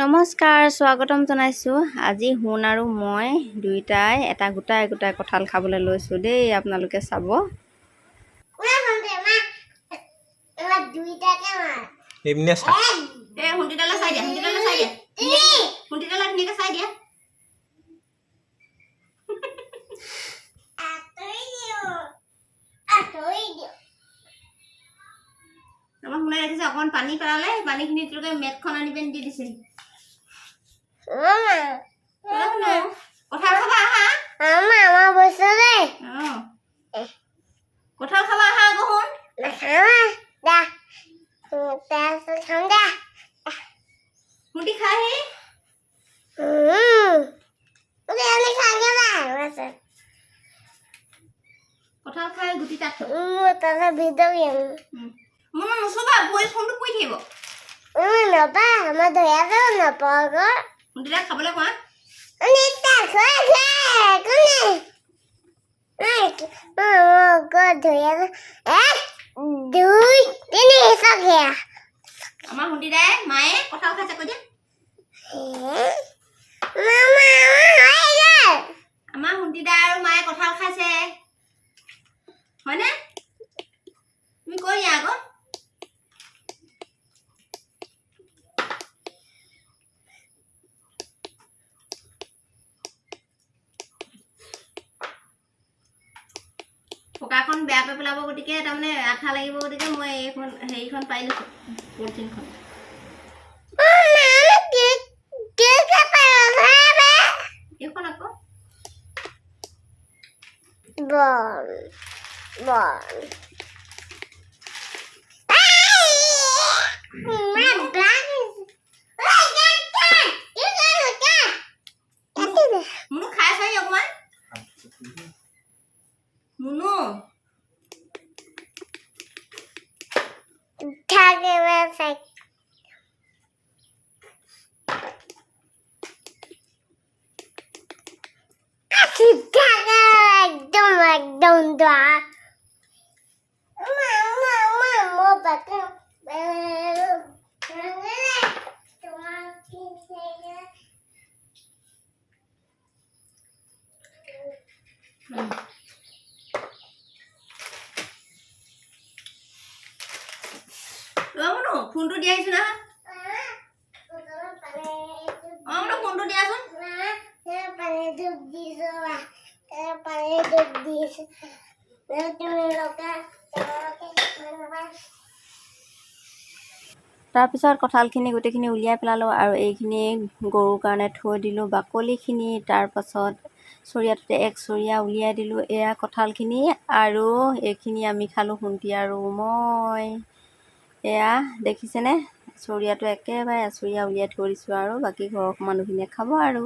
নমস্কাৰ, স্বাগতম জনাইছোঁ। আজি শুন আৰু মই দুয়োটাই এটা গোটাই কঁঠাল খাবলৈ লৈছোঁ দেই, আপোনালোকে চাব। আমাৰ শুনাই ৰাখিছে অকণমান পানী পেলালে, পানীখিনি তেওঁলোকে মেটখন আনি পেনি দি দিছে। কঁঠাল খাবা আহা। কঁঠাল খাবা আহা আকৌ শুন। মুটি খাহি। কঁঠাল খাই গুটি তাত মনে নুচুবা, বৈ ফোনটো কৰি থাকিব। মুটিটা খাবলৈ কোৱা। আমাৰ শুনিদাই মায়ে কঁঠাল খাইছে কৈ দিয়া। আমাৰ শুনিদাই আৰু মায়ে কঁঠাল খাইছে হয়নে? তুমি কৈ দিয়া আকৌ। পকাখন বেয়া কৰি পেলাব, গতিকে তাৰমানে আঠা লাগিব, গতিকে মই এইখন হেৰিখন পাই লৈছোঁ পলিথিনখন। এইখন আকৌ মুনু খাই চাই অকণমান। মুনু ফোনটো দি আহিছো না। ফোনটো দিয়াচোন। তাৰপিছত কঁঠালখিনি গোটেইখিনি উলিয়াই পেলালোঁ আৰু এইখিনি গৰুৰ কাৰণে থৈ দিলোঁ বাকলিখিনি। তাৰপাছত চৰিয়াটোতে এক চৰিয়া উলিয়াই দিলোঁ। এয়া কঁঠালখিনি আৰু এইখিনি আমি খালোঁ শুন্তি আৰু মই। এয়া দেখিছেনে, চৰিয়াটো একেবাৰে এচৰিয়া উলিয়াই থৈ দিছোঁ আৰু বাকী ঘৰৰ মানুহখিনিয়ে খাব আৰু।